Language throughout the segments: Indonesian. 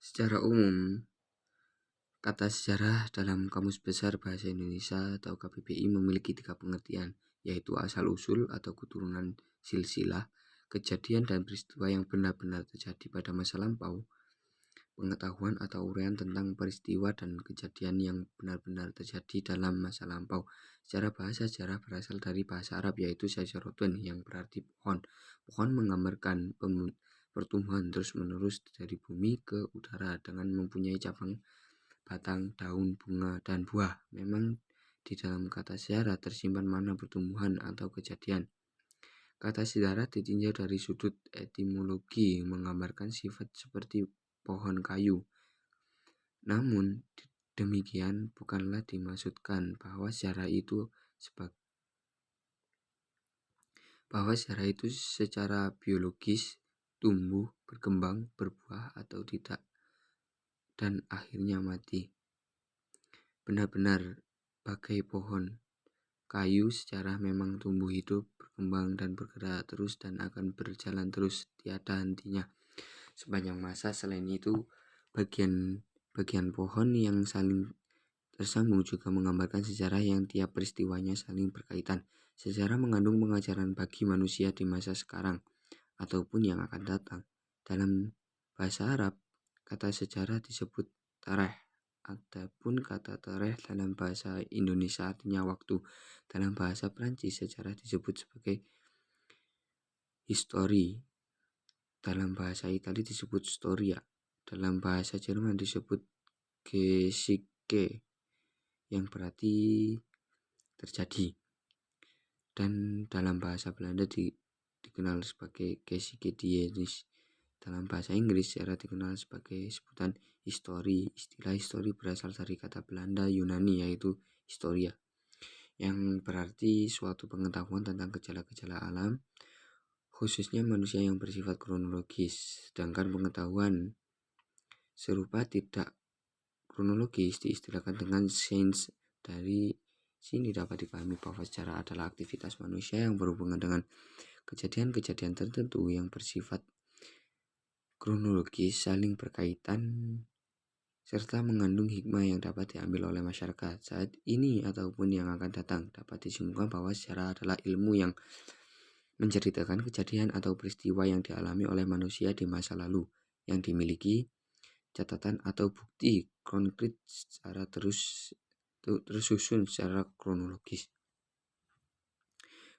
Secara umum, kata sejarah dalam Kamus Besar Bahasa Indonesia atau KBBI memiliki 3 pengertian, yaitu asal-usul atau keturunan silsilah, kejadian dan peristiwa yang benar-benar terjadi pada masa lampau, pengetahuan atau uraian tentang peristiwa dan kejadian yang benar-benar terjadi dalam masa lampau. Secara bahasa, sejarah berasal dari bahasa Arab yaitu syajarotun yang berarti pohon. Pohon menggambarkan pertumbuhan terus-menerus dari bumi ke udara dengan mempunyai cabang, batang, daun, bunga, dan buah. Memang di dalam kata sejarah tersimpan makna pertumbuhan atau kejadian. Kata sejarah ditinjau dari sudut etimologi menggambarkan sifat seperti pohon kayu. Namun demikian bukanlah dimaksudkan bahwa sejarah itu secara biologis tumbuh, berkembang, berbuah atau tidak, dan akhirnya mati. Benar-benar bagai pohon kayu, sejarah memang tumbuh hidup, berkembang dan bergerak terus dan akan berjalan terus tiada hentinya sepanjang masa. Selain itu, bagian pohon yang saling tersambung juga menggambarkan sejarah yang tiap peristiwanya saling berkaitan. Sejarah mengandung pengajaran bagi manusia di masa sekarang ataupun yang akan datang. Dalam bahasa Arab, kata sejarah disebut tarikh. Adapun kata tarikh dalam bahasa Indonesia artinya waktu. Dalam bahasa Prancis, sejarah disebut sebagai history. Dalam bahasa Italia disebut storia. Dalam bahasa Jerman disebut Geschichte, yang berarti terjadi. Dan dalam bahasa Belanda dikenal sebagai Geschiedenis. Dalam bahasa Inggris, sejarah dikenal sebagai sebutan history. Istilah history berasal dari kata Belanda Yunani yaitu historia, yang berarti suatu pengetahuan tentang gejala-gejala alam, khususnya manusia yang bersifat kronologis. Sedangkan pengetahuan serupa tidak kronologis diistilahkan dengan sains. Dari sini dapat dipahami bahwa sejarah adalah aktivitas manusia yang berhubungan dengan kejadian-kejadian tertentu yang bersifat kronologis, saling berkaitan, serta mengandung hikmah yang dapat diambil oleh masyarakat saat ini ataupun yang akan datang. Dapat disimpulkan bahwa sejarah adalah ilmu yang menceritakan kejadian atau peristiwa yang dialami oleh manusia di masa lalu, yang dimiliki catatan atau bukti konkret secara tersusun secara kronologis.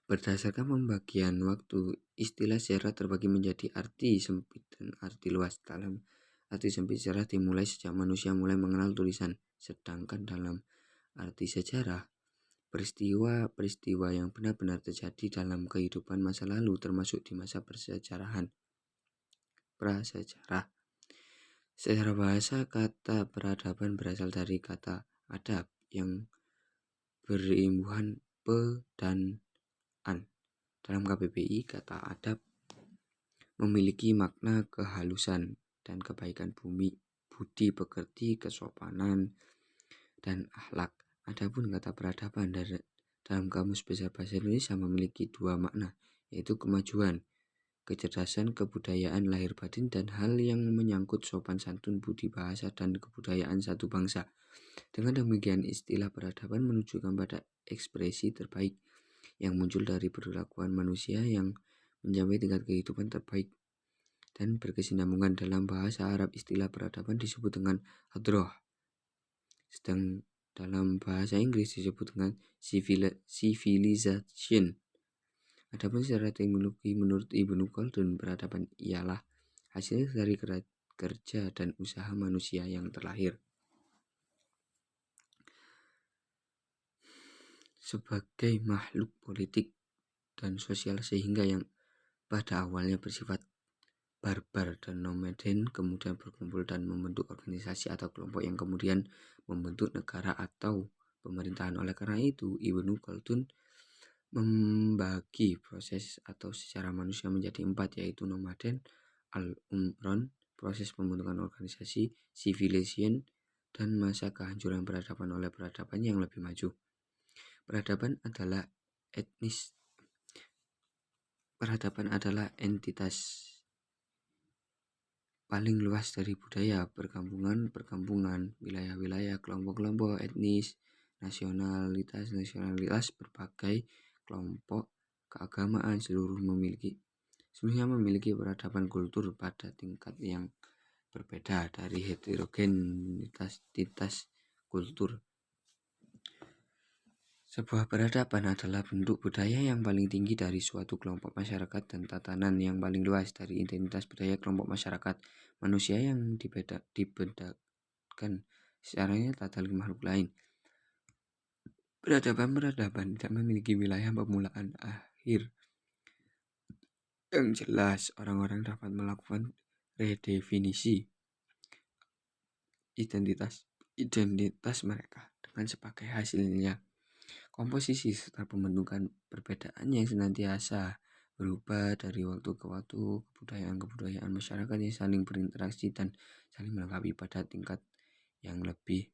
Berdasarkan pembagian waktu, istilah sejarah terbagi menjadi arti sempit dan arti luas. Dalam arti sempit, sejarah dimulai sejak manusia mulai mengenal tulisan. Sedangkan dalam arti sejarah, peristiwa-peristiwa yang benar-benar terjadi dalam kehidupan masa lalu termasuk di masa prasejarah. Secara bahasa, kata peradaban berasal dari kata adab yang berimbuhan pe dan an. Dalam KBBI, kata adab memiliki makna kehalusan dan kebaikan budi pekerti, kesopanan, dan akhlak. Adapun kata peradaban dalam Kamus Besar Bahasa Indonesia memiliki 2 makna, yaitu kemajuan, kecerdasan, kebudayaan lahir batin, dan hal yang menyangkut sopan santun, budi bahasa, dan kebudayaan satu bangsa. Dengan demikian, istilah peradaban menunjukkan pada ekspresi terbaik yang muncul dari perlakuan manusia yang mencapai tingkat kehidupan terbaik dan berkesinambungan. Dalam bahasa Arab, istilah peradaban disebut dengan hadroh, sedang dalam bahasa Inggris disebut dengan civilization. Adapun secara etimologi, menurut Ibnu Khaldun, peradaban ialah hasil dari kerja dan usaha manusia yang terlahir sebagai makhluk politik dan sosial, sehingga yang pada awalnya bersifat barbar dan nomaden kemudian berkumpul dan membentuk organisasi atau kelompok yang kemudian membentuk negara atau pemerintahan. Oleh karena itu, Ibnu Khaldun membagi proses atau secara manusia menjadi 4, yaitu nomaden, al-umron, proses pembentukan organisasi, civilization, dan masa kehancuran peradaban oleh peradaban yang lebih maju. Peradaban adalah entitas paling luas dari budaya, perkampungan, wilayah-wilayah, kelompok-kelompok etnis, nasionalitas berbagai kelompok keagamaan seluruhnya memiliki peradaban kultur pada tingkat yang berbeda dari heterogenitas kultur. Sebuah peradaban adalah bentuk budaya yang paling tinggi dari suatu kelompok masyarakat dan tatanan yang paling luas dari identitas budaya kelompok masyarakat manusia yang dibedakan secara nyata dari makhluk lain. Peradaban tidak memiliki wilayah permulaan akhir yang jelas. Orang-orang dapat melakukan redefinisi identitas mereka dengan sebagai hasilnya komposisi serta pembentukan perbedaan yang senantiasa berubah dari waktu ke waktu. Kebudayaan masyarakat yang saling berinteraksi dan saling melengkapi pada tingkat yang lebih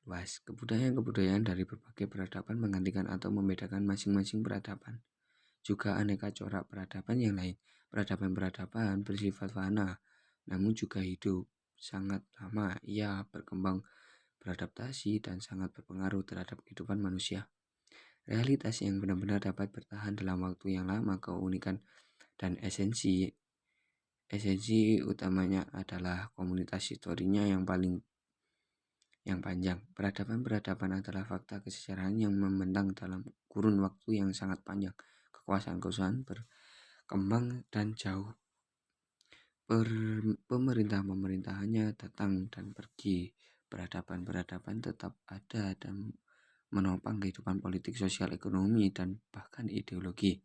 luas. Kebudayaan dari berbagai peradaban menggantikan atau membedakan masing-masing peradaban. Juga aneka corak peradaban yang lain. Peradaban bersifat fana, namun juga hidup sangat lama. Ia berkembang, beradaptasi, dan sangat berpengaruh terhadap kehidupan manusia. Realitas yang benar-benar dapat bertahan dalam waktu yang lama, keunikan dan esensi utamanya adalah komunitas historinya yang panjang. Peradaban adalah fakta kesejarahan yang membentang dalam kurun waktu yang sangat panjang. Kekuasaan berkembang dan jauh. Pemerintahannya datang dan pergi. Peradaban tetap ada dan menopang kehidupan politik, sosial, ekonomi, dan bahkan ideologi.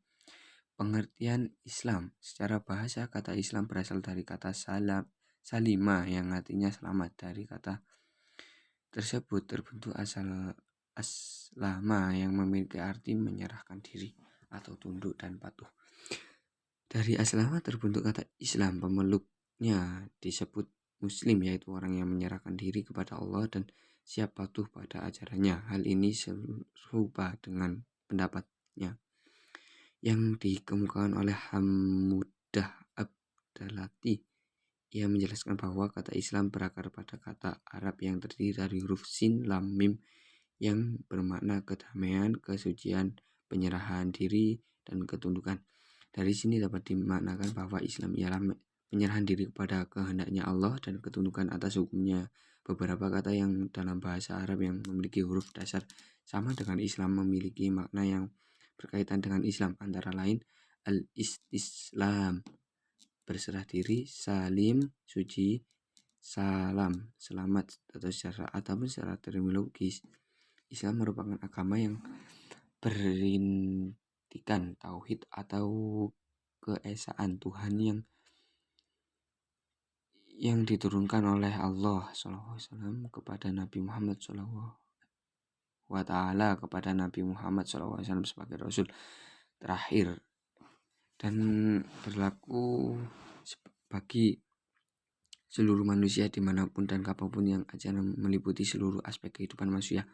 Pengertian Islam. Secara bahasa, kata Islam berasal dari kata salima yang artinya selamat. Dari kata tersebut terbentuk aslama yang memiliki arti menyerahkan diri atau tunduk dan patuh. Dari aslama terbentuk kata Islam. Pemeluknya disebut Muslim, yaitu orang yang menyerahkan diri kepada Allah dan siap patuh pada ajarannya. Hal ini serupa dengan pendapatnya yang dikemukakan oleh Hamudah Abdalati. Ia menjelaskan bahwa kata Islam berakar pada kata Arab yang terdiri dari huruf Sin, Lam, Mim yang bermakna kedamaian, kesucian, penyerahan diri, dan ketundukan. Dari sini dapat dimaknakan bahwa Islam ialah penyerahan diri kepada kehendaknya Allah dan ketundukan atas hukumnya. Beberapa kata yang dalam bahasa Arab yang memiliki huruf dasar sama dengan Islam memiliki makna yang berkaitan dengan Islam, antara lain al-istislam, berserah diri, salim, suci, salam, selamat, ataupun secara terminologis. Islam merupakan agama yang berintikan tauhid atau keesaan Tuhan yang diturunkan oleh Allah SAW kepada Nabi Muhammad SAW sebagai Rasul terakhir dan berlaku bagi seluruh manusia dimanapun dan kapanpun, yang ajaran meliputi seluruh aspek kehidupan manusia.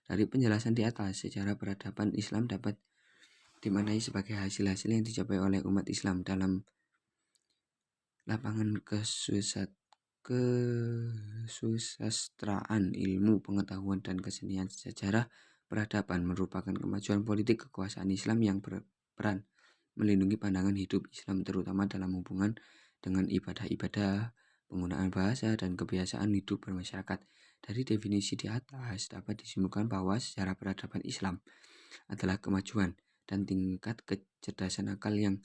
Dari penjelasan di atas, sejarah peradaban Islam dapat dimaknai sebagai hasil-hasil yang dicapai oleh umat Islam dalam lapangan kesusastraan, ilmu, pengetahuan, dan kesenian. Sejarah peradaban merupakan kemajuan politik kekuasaan Islam yang berperan melindungi pandangan hidup Islam, terutama dalam hubungan dengan ibadah-ibadah, penggunaan bahasa, dan kebiasaan hidup bermasyarakat. Dari definisi di atas dapat disimpulkan bahwa sejarah peradaban Islam adalah kemajuan dan tingkat kecerdasan akal yang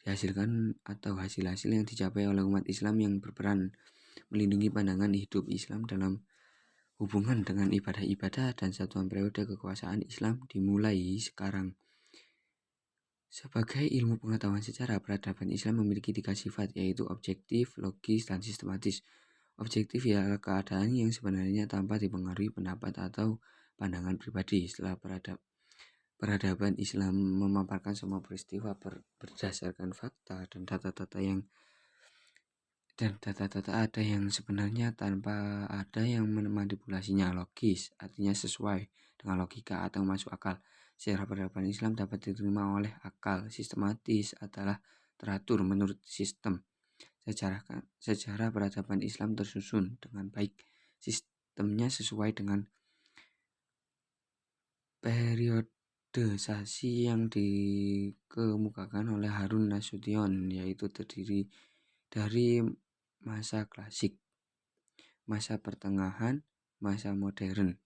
dihasilkan atau hasil-hasil yang dicapai oleh umat Islam yang berperan melindungi pandangan hidup Islam dalam hubungan dengan ibadah-ibadah dan satuan periode kekuasaan Islam dimulai sekarang. Sebagai ilmu pengetahuan sejarah, peradaban Islam memiliki 3 sifat, yaitu objektif, logis, dan sistematis. Objektif ialah keadaan yang sebenarnya tanpa dipengaruhi pendapat atau pandangan pribadi. Setelah peradaban Islam memaparkan semua peristiwa berdasarkan fakta dan data-data ada yang sebenarnya tanpa ada yang memanipulasinya. Logis artinya sesuai dengan logika atau masuk akal. Sejarah peradaban Islam dapat diterima oleh akal. Sistematis adalah teratur menurut sistem. Sejarah peradaban Islam tersusun dengan baik. Sistemnya sesuai dengan periodisasi yang dikemukakan oleh Harun Nasution, yaitu terdiri dari masa klasik, masa pertengahan, masa modern,